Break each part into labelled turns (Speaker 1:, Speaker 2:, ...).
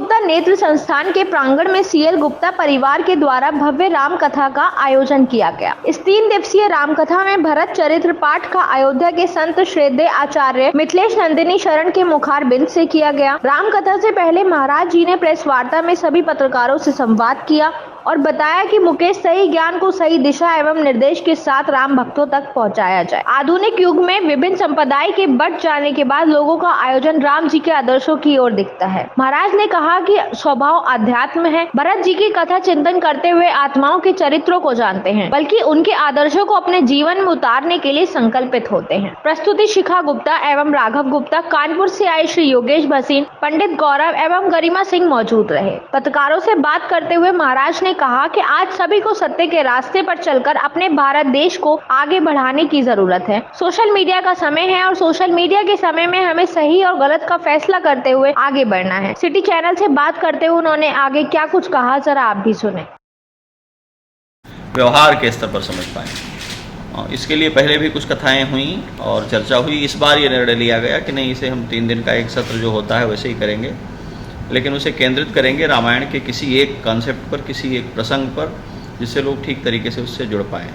Speaker 1: गुप्ता नेत्र संस्थान के प्रांगण में सीएल गुप्ता परिवार के द्वारा भव्य राम कथा का आयोजन किया गया। इस 3 दिवसीय राम कथा में भरत चरित्र पाठ का अयोध्या के संत श्रद्धेय आचार्य मिथिलेश नंदिनी शरण के मुखारबिंद से किया गया। राम कथा से पहले महाराज जी ने प्रेस वार्ता में सभी पत्रकारों से संवाद किया और बताया कि मुकेश सही ज्ञान को सही दिशा एवं निर्देश के साथ राम भक्तों तक पहुंचाया जाए। आधुनिक युग में विभिन्न संप्रदाय के बढ़ जाने के बाद लोगों का आयोजन राम जी के आदर्शों की ओर दिखता है। महाराज ने कहा कि स्वभाव अध्यात्म है। भरत जी की कथा चिंतन करते हुए आत्माओं के चरित्रों को जानते हैं, बल्कि उनके आदर्शों को अपने जीवन में उतारने के लिए संकल्पित होते हैं। प्रस्तुति शिखा गुप्ता एवं राघव गुप्ता, कानपुर से आए श्री योगेश भसीन, पंडित गौरव एवं गरिमा सिंह मौजूद रहे। पत्रकारों से बात करते हुए महाराज ने कहा कि आज सभी को सत्य के रास्ते पर चलकर अपने भारत देश को आगे बढ़ाने की जरूरत है। सोशल मीडिया का समय है और सोशल मीडिया के समय में हमें सही और गलत का फैसला करते हुए आगे बढ़ना है। सिटी चैनल से बात करते हुए उन्होंने आगे क्या कुछ कहा, जरा आप भी सुने।
Speaker 2: व्यवहार के स्तर पर समझ पाए, इसके लिए पहले भी कुछ कथाएं हुई और चर्चा हुई। इस बार ये निर्णय लिया गया कि नहीं, इसे हम 3 दिन का एक सत्र जो होता है वैसे ही करेंगे, लेकिन उसे केंद्रित करेंगे रामायण के किसी एक कॉन्सेप्ट पर, किसी एक प्रसंग पर, जिससे लोग ठीक तरीके से उससे जुड़ पाएँ।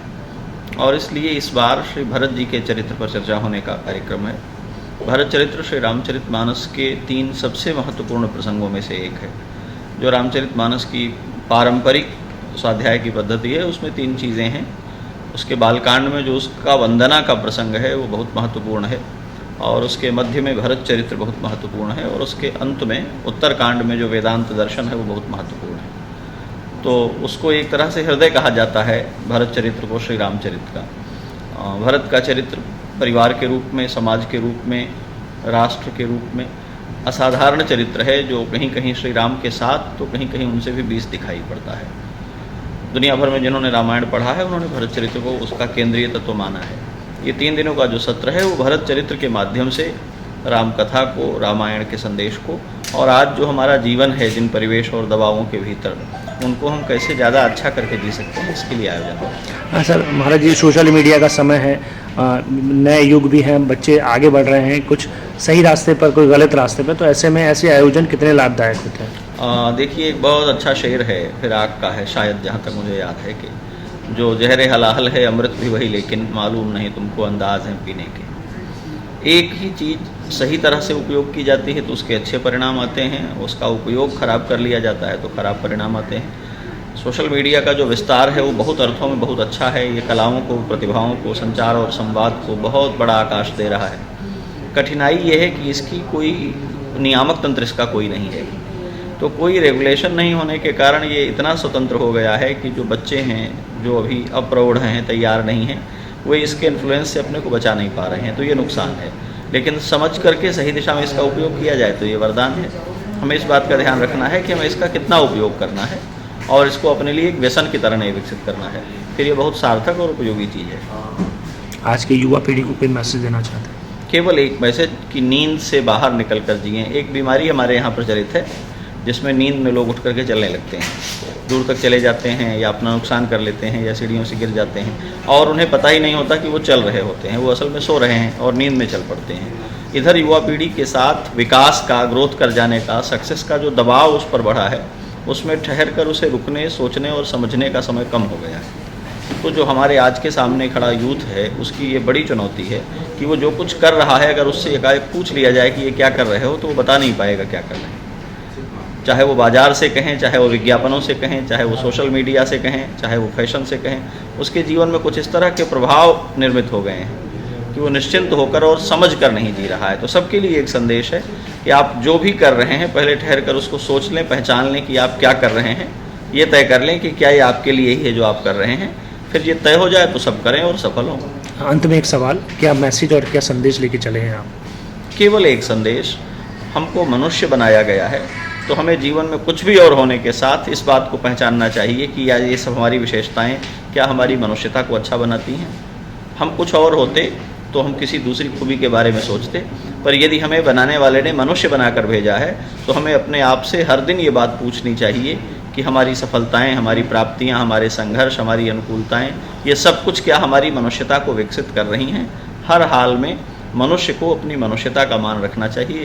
Speaker 2: और इसलिए इस बार श्री भरत जी के चरित्र पर चर्चा होने का कार्यक्रम है। भरत चरित्र श्री रामचरितमानस के 3 सबसे महत्वपूर्ण प्रसंगों में से एक है। जो रामचरितमानस की पारंपरिक स्वाध्याय की पद्धति है उसमें 3 चीज़ें हैं। उसके बालकांड में जो उसका वंदना का प्रसंग है वो बहुत महत्वपूर्ण है, और उसके मध्य में भरत चरित्र बहुत महत्वपूर्ण है, और उसके अंत में उत्तरकांड में जो वेदांत दर्शन है वो बहुत महत्वपूर्ण है। तो उसको एक तरह से हृदय कहा जाता है, भरत चरित्र को, श्री रामचरित्र का। भरत का चरित्र परिवार के रूप में, समाज के रूप में, राष्ट्र के रूप में असाधारण चरित्र है, जो कहीं कहीं श्री राम के साथ तो कहीं कहीं उनसे भी 20 दिखाई पड़ता है। दुनिया भर में जिन्होंने रामायण पढ़ा है उन्होंने भरत चरित्र को उसका केंद्रीय तत्व माना है। ये 3 दिनों का जो सत्र है वो भरत चरित्र के माध्यम से राम कथा को, रामायण के संदेश को, और आज जो हमारा जीवन है जिन परिवेश और दबावों के भीतर, उनको हम कैसे ज़्यादा अच्छा करके जी सकते हैं, इसके लिए आयोजन हो।
Speaker 3: हाँ सर, महाराज जी सोशल मीडिया का समय है, नए युग भी हैं, बच्चे आगे बढ़ रहे हैं, कुछ सही रास्ते पर, कोई गलत रास्ते पर, तो ऐसे में ऐसे आयोजन कितने लाभदायक होते हैं?
Speaker 2: देखिए, एक बहुत अच्छा शेर है फिराक का है शायद, जहाँ तक मुझे याद है, कि जो जहर हलाहल है अमृत भी वही, लेकिन मालूम नहीं तुमको अंदाज है पीने के। एक ही चीज़ सही तरह से उपयोग की जाती है तो उसके अच्छे परिणाम आते हैं, उसका उपयोग खराब कर लिया जाता है तो खराब परिणाम आते हैं। सोशल मीडिया का जो विस्तार है वो बहुत अर्थों में बहुत अच्छा है। ये कलाओं को, प्रतिभाओं को, संचार और संवाद को बहुत बड़ा आकाश दे रहा है। कठिनाई ये है कि इसकी कोई नियामक तंत्र इसका कोई नहीं है, तो कोई रेगुलेशन नहीं होने के कारण ये इतना स्वतंत्र हो गया है कि जो बच्चे हैं, जो अभी अप्रौढ़ हैं, तैयार नहीं हैं, वे इसके इन्फ्लुएंस से अपने को बचा नहीं पा रहे हैं, तो ये नुकसान है। लेकिन समझ करके सही दिशा में इसका उपयोग किया जाए तो ये वरदान है। हमें इस बात का ध्यान रखना है कि हमें इसका कितना उपयोग करना है, और इसको अपने लिए एक व्यसन की तरह नहीं विकसित करना है, फिर ये बहुत सार्थक और उपयोगी चीज़ है।
Speaker 3: आज की युवा पीढ़ी को कोई मैसेज देना चाहते हैं?
Speaker 2: केवल एक मैसेज कि नींद से बाहर निकल कर जिएँ। एक बीमारी हमारे यहाँ प्रचलित है जिसमें नींद में लोग उठ करके चलने लगते हैं, दूर तक चले जाते हैं, या अपना नुकसान कर लेते हैं, या सीढ़ियों से गिर जाते हैं, और उन्हें पता ही नहीं होता कि वो चल रहे होते हैं, वो असल में सो रहे हैं और नींद में चल पड़ते हैं। इधर युवा पीढ़ी के साथ विकास का, ग्रोथ कर जाने का, सक्सेस का जो दबाव उस पर बढ़ा है, उसमें ठहर कर उसे रुकने, सोचने और समझने का समय कम हो गया है। तो जो हमारे आज के सामने खड़ा यूथ है उसकी ये बड़ी चुनौती है कि वो जो कुछ कर रहा है, अगर उससे एकाएक पूछ लिया जाए कि ये क्या कर रहे हो, तो वो बता नहीं पाएगा क्या कर रहे हैं। चाहे वो बाज़ार से कहें, चाहे वो विज्ञापनों से कहें, चाहे वो सोशल मीडिया से कहें, चाहे वो फैशन से कहें, उसके जीवन में कुछ इस तरह के प्रभाव निर्मित हो गए हैं कि वो निश्चिंत होकर और समझ कर नहीं जी रहा है। तो सबके लिए एक संदेश है कि आप जो भी कर रहे हैं पहले ठहर कर उसको सोच लें, पहचान लें कि आप क्या कर रहे हैं, ये तय कर लें कि क्या ये आपके लिए ही है जो आप कर रहे हैं। फिर ये तय हो जाए तो सब करें और सफल हों।
Speaker 3: अंत में एक सवाल, क्या मैसेज और क्या संदेश लेके चले हैं आप?
Speaker 2: केवल एक संदेश, हमको मनुष्य बनाया गया है, तो हमें जीवन में कुछ भी और होने के साथ इस बात को पहचानना चाहिए कि या ये सब हमारी विशेषताएं क्या हमारी मनुष्यता को अच्छा बनाती हैं। हम कुछ और होते तो हम किसी दूसरी खूबी के बारे में सोचते, पर यदि हमें बनाने वाले ने मनुष्य बनाकर भेजा है तो हमें अपने आप से हर दिन ये बात पूछनी चाहिए कि हमारी सफलताएं, हमारी प्राप्तियां, हमारे संघर्ष, हमारी अनुकूलताएं, ये सब कुछ क्या हमारी मनुष्यता को विकसित कर रही हैं। हर हाल में मनुष्य को अपनी मनुष्यता का मान रखना चाहिए।